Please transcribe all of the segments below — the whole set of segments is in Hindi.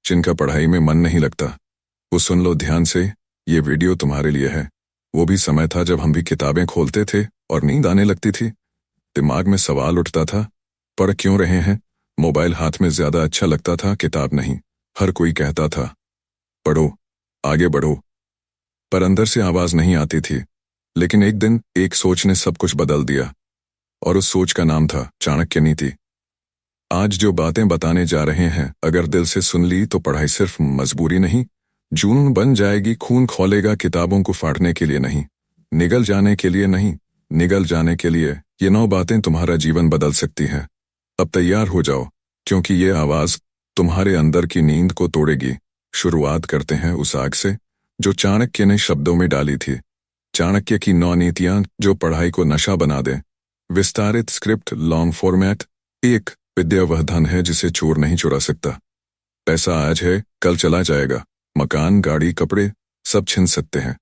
जिनका पढ़ाई में मन नहीं लगता, वो सुन लो ध्यान से, ये वीडियो तुम्हारे लिए है। वो भी समय था जब हम भी किताबें खोलते थे और नींद आने लगती थी। दिमाग में सवाल उठता था, पढ़ क्यों रहे हैं? मोबाइल हाथ में ज्यादा अच्छा लगता था, किताब नहीं। हर कोई कहता था पढ़ो, आगे बढ़ो, पर अंदर से आवाज नहीं आती थी। लेकिन एक दिन एक सोच ने सब कुछ बदल दिया, और उस सोच का नाम था चाणक्य नीति। आज जो बातें बताने जा रहे हैं, अगर दिल से सुन ली तो पढ़ाई सिर्फ मजबूरी नहीं, जुनून बन जाएगी। खून खौलेगा किताबों को फाड़ने के लिए नहीं, निगल जाने के लिए नहीं, निगल जाने के लिए। ये 9 बातें तुम्हारा जीवन बदल सकती हैं। अब तैयार हो जाओ, क्योंकि ये आवाज तुम्हारे अंदर की नींद को तोड़ेगी। शुरुआत करते हैं उस आग से जो चाणक्य ने शब्दों में डाली थी। चाणक्य की 9 नीतियां जो पढ़ाई को नशा बना दें। विस्तारित स्क्रिप्ट, लॉन्ग फॉर्मेट। 1, विद्या वह धन है जिसे चोर नहीं चुरा सकता। पैसा आज है, कल चला जाएगा। मकान, गाड़ी, कपड़े सब छिन सकते हैं,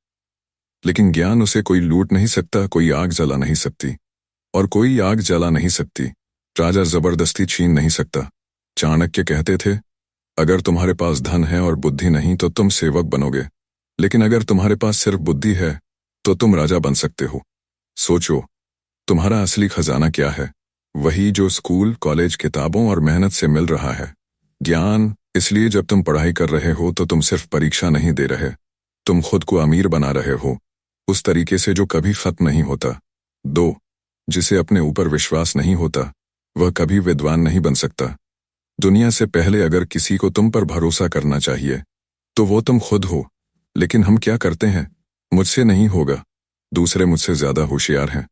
लेकिन ज्ञान उसे कोई लूट नहीं सकता, कोई आग जला नहीं सकती, और कोई आग जला नहीं सकती राजा जबरदस्ती छीन नहीं सकता। चाणक्य कहते थे, अगर तुम्हारे पास धन है और बुद्धि नहीं तो तुम सेवक बनोगे, लेकिन अगर तुम्हारे पास सिर्फ बुद्धि है तो तुम राजा बन सकते हो। सोचो, तुम्हारा असली खजाना क्या है? वही जो स्कूल, कॉलेज, किताबों और मेहनत से मिल रहा है। ज्ञान। इसलिए जब तुम पढ़ाई कर रहे हो तो तुम सिर्फ परीक्षा नहीं दे रहे, तुम खुद को अमीर बना रहे हो, उस तरीके से जो कभी खत्म नहीं होता। 2, जिसे अपने ऊपर विश्वास नहीं होता वह कभी विद्वान नहीं बन सकता। दुनिया से पहले अगर किसी को तुम पर भरोसा करना चाहिए तो वो तुम खुद हो। लेकिन हम क्या करते हैं? मुझसे नहीं होगा, दूसरे मुझसे ज्यादा होशियार हैं,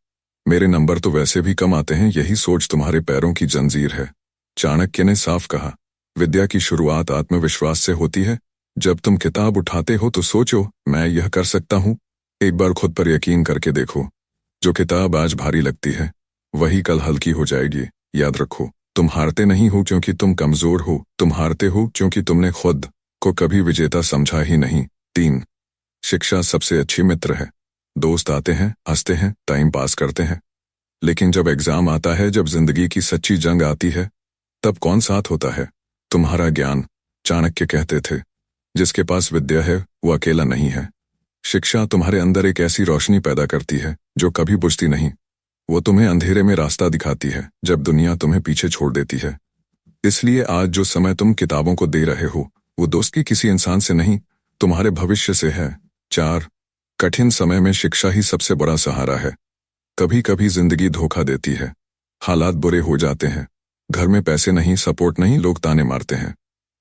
मेरे नंबर तो वैसे भी कम आते हैं। यही सोच तुम्हारे पैरों की जंजीर है। चाणक्य ने साफ कहा, विद्या की शुरुआत आत्मविश्वास से होती है। जब तुम किताब उठाते हो तो सोचो, मैं यह कर सकता हूँ। एक बार खुद पर यकीन करके देखो। जो किताब आज भारी लगती है वही कल हल्की हो जाएगी। याद रखो, तुम हारते नहीं हो क्योंकि तुम कमजोर हो, तुम हारते हो क्योंकि तुमने खुद को कभी विजेता समझा ही नहीं। 3, शिक्षा सबसे अच्छी मित्र है। दोस्त आते हैं, हंसते हैं, टाइम पास करते हैं, लेकिन जब एग्जाम आता है, जब जिंदगी की सच्ची जंग आती है, तब कौन साथ होता है? तुम्हारा ज्ञान। चाणक्य कहते थे, जिसके पास विद्या है वो अकेला नहीं है। शिक्षा तुम्हारे अंदर एक ऐसी रोशनी पैदा करती है जो कभी बुझती नहीं। वो तुम्हें अंधेरे में रास्ता दिखाती है जब दुनिया तुम्हें पीछे छोड़ देती है। इसलिए आज जो समय तुम किताबों को दे रहे हो वो दोस्ती किसी इंसान से नहीं, तुम्हारे भविष्य से है। 4, कठिन समय में शिक्षा ही सबसे बड़ा सहारा है। कभी कभी जिंदगी धोखा देती है, हालात बुरे हो जाते हैं, घर में पैसे नहीं, सपोर्ट नहीं, लोग ताने मारते हैं,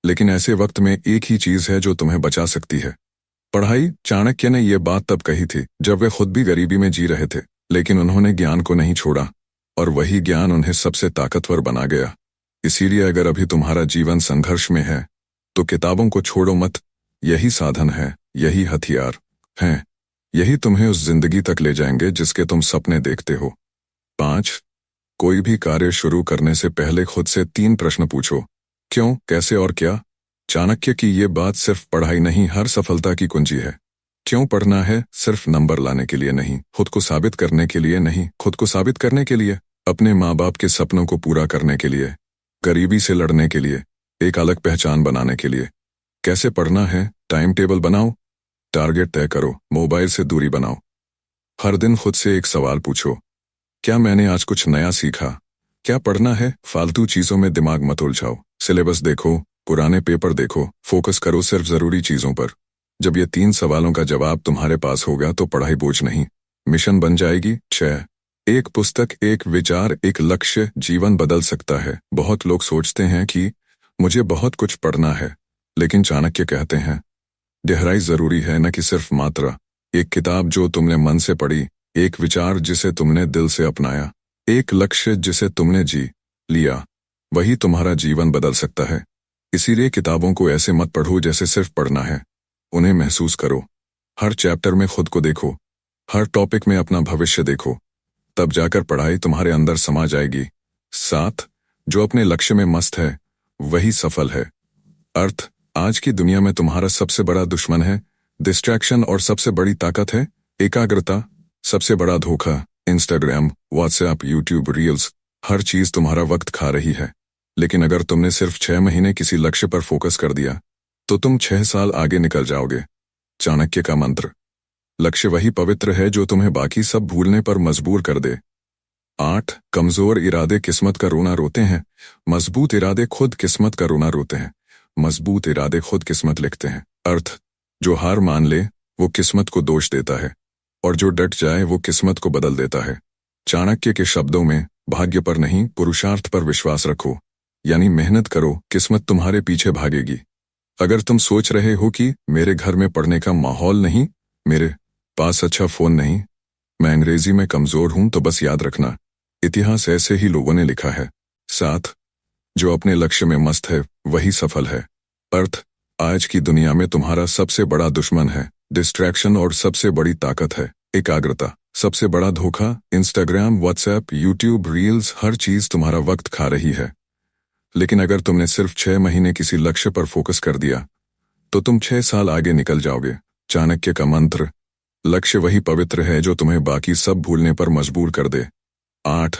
लेकिन ऐसे वक्त में एक ही चीज है जो तुम्हें बचा सकती है, पढ़ाई। चाणक्य ने यह बात तब कही थी जब वे खुद भी गरीबी में जी रहे थे, लेकिन उन्होंने ज्ञान को नहीं छोड़ा, और वही ज्ञान उन्हें सबसे ताकतवर बना गया। इसीलिए अगर अभी तुम्हारा जीवन संघर्ष में है तो किताबों को छोड़ो मत। यही साधन है, यही हथियार हैं, यही तुम्हें उस जिंदगी तक ले जाएंगे जिसके तुम सपने देखते हो। 5, कोई भी कार्य शुरू करने से पहले खुद से 3 प्रश्न पूछो, क्यों, कैसे और क्या। चाणक्य की ये बात सिर्फ पढ़ाई नहीं, हर सफलता की कुंजी है। क्यों पढ़ना है? सिर्फ नंबर लाने के लिए नहीं, खुद को साबित करने के लिए नहीं, खुद को साबित करने के लिए, अपने माँ बाप के सपनों को पूरा करने के लिए, गरीबी से लड़ने के लिए, एक अलग पहचान बनाने के लिए। कैसे पढ़ना है? टाइम टेबल बनाओ, टारगेट तय करो, मोबाइल से दूरी बनाओ। हर दिन खुद से एक सवाल पूछो, क्या मैंने आज कुछ नया सीखा? क्या पढ़ना है? फालतू चीजों में दिमाग मत उलझाओ। सिलेबस देखो, पुराने पेपर देखो, फोकस करो सिर्फ जरूरी चीजों पर। जब ये 3 सवालों का जवाब तुम्हारे पास होगा तो पढ़ाई बोझ नहीं, मिशन बन जाएगी। 6, एक पुस्तक, एक विचार, एक लक्ष्य जीवन बदल सकता है। बहुत लोग सोचते हैं कि मुझे बहुत कुछ पढ़ना है, लेकिन चाणक्य कहते हैं, गहराई जरूरी है, न कि सिर्फ मात्रा। एक किताब जो तुमने मन से पढ़ी, एक विचार जिसे तुमने दिल से अपनाया, एक लक्ष्य जिसे तुमने जी लिया, वही तुम्हारा जीवन बदल सकता है। इसीलिए किताबों को ऐसे मत पढ़ो जैसे सिर्फ पढ़ना है, उन्हें महसूस करो। हर चैप्टर में खुद को देखो, हर टॉपिक में अपना भविष्य देखो, तब जाकर पढ़ाई तुम्हारे अंदर समा जाएगी। 7, जो अपने लक्ष्य में मस्त है वही सफल है। अर्थ, आज की दुनिया में तुम्हारा सबसे बड़ा दुश्मन है डिस्ट्रैक्शन, और सबसे बड़ी ताकत है एकाग्रता। सबसे बड़ा धोखा इंस्टाग्राम, व्हाट्सएप, यूट्यूब, रील्स, हर चीज तुम्हारा वक्त खा रही है। लेकिन अगर तुमने सिर्फ 6 महीने किसी लक्ष्य पर फोकस कर दिया तो तुम 6 साल आगे निकल जाओगे। चाणक्य का मंत्र। लक्ष्य वही पवित्र है जो तुम्हें बाकी सब भूलने पर मजबूर कर दे। 8 कमजोर इरादे किस्मत का रोना रोते हैं, मजबूत इरादे खुद किस्मत का रोना रोते हैं। मजबूत इरादे खुद किस्मत लिखते हैं। अर्थ, जो हार मान ले वो किस्मत को दोष देता है, और जो डट जाए वो किस्मत को बदल देता है। चाणक्य के शब्दों में, भाग्य पर नहीं पुरुषार्थ पर विश्वास रखो, यानी मेहनत करो, किस्मत तुम्हारे पीछे भागेगी। अगर तुम सोच रहे हो कि मेरे घर में पढ़ने का माहौल नहीं, मेरे पास अच्छा फोन नहीं, मैं अंग्रेजी में कमजोर हूं, तो बस याद रखना, इतिहास ऐसे ही लोगों ने लिखा है। 7 जो अपने लक्ष्य में मस्त है वही सफल है। अर्थ, आज की दुनिया में तुम्हारा सबसे बड़ा दुश्मन है डिस्ट्रैक्शन, और सबसे बड़ी ताकत है एकाग्रता। सबसे बड़ा धोखा इंस्टाग्राम, व्हाट्सएप, यूट्यूब, रील्स, हर चीज तुम्हारा वक्त खा रही है। लेकिन अगर तुमने सिर्फ 6 महीने किसी लक्ष्य पर फोकस कर दिया तो तुम 6 साल आगे निकल जाओगे। चाणक्य का मंत्र। लक्ष्य वही पवित्र है जो तुम्हें बाकी सब भूलने पर मजबूर कर दे। 8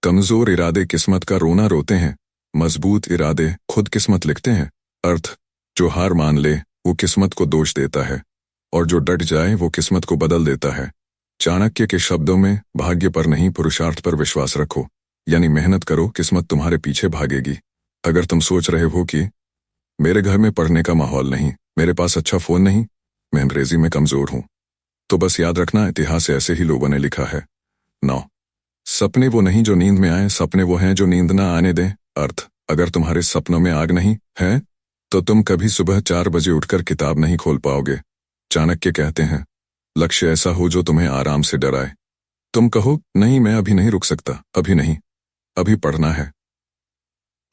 कमजोर इरादे किस्मत का रोना रोते हैं, मजबूत इरादे खुद किस्मत लिखते हैं। अर्थ, जो हार मान ले वो किस्मत को दोष देता है, और जो डट जाए वो किस्मत को बदल देता है। चाणक्य के शब्दों में, भाग्य पर नहीं पुरुषार्थ पर विश्वास रखो, यानी मेहनत करो, किस्मत तुम्हारे पीछे भागेगी। अगर तुम सोच रहे हो कि मेरे घर में पढ़ने का माहौल नहीं, मेरे पास अच्छा फोन नहीं, मैं अंग्रेजी में कमजोर हूं, तो बस याद रखना, इतिहास ऐसे ही लोगों ने लिखा है। 9 सपने वो नहीं जो नींद में आए, सपने वो हैं जो नींद ना आने दें। अर्थ, अगर तुम्हारे सपनों में आग नहीं है तो तुम कभी सुबह 4 बजे उठकर किताब नहीं खोल पाओगे। चाणक्य कहते हैं, लक्ष्य ऐसा हो जो तुम्हें आराम से डराए। तुम कहो, नहीं मैं अभी नहीं रुक सकता, अभी नहीं, अभी पढ़ना है।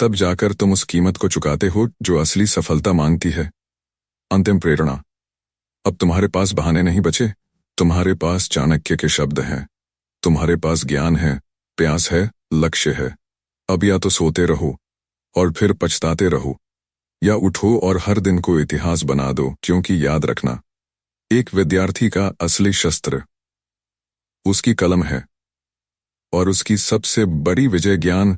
तब जाकर तुम उस कीमत को चुकाते हो जो असली सफलता मांगती है। अंतिम प्रेरणा। अब तुम्हारे पास बहाने नहीं बचे, तुम्हारे पास चाणक्य के शब्द हैं। तुम्हारे पास ज्ञान है, प्यास है, लक्ष्य है। अब या तो सोते रहो और फिर पछताते रहो, या उठो और हर दिन को इतिहास बना दो, क्योंकि याद रखना, एक विद्यार्थी का असली शस्त्र उसकी कलम है, और उसकी सबसे बड़ी विजय ज्ञान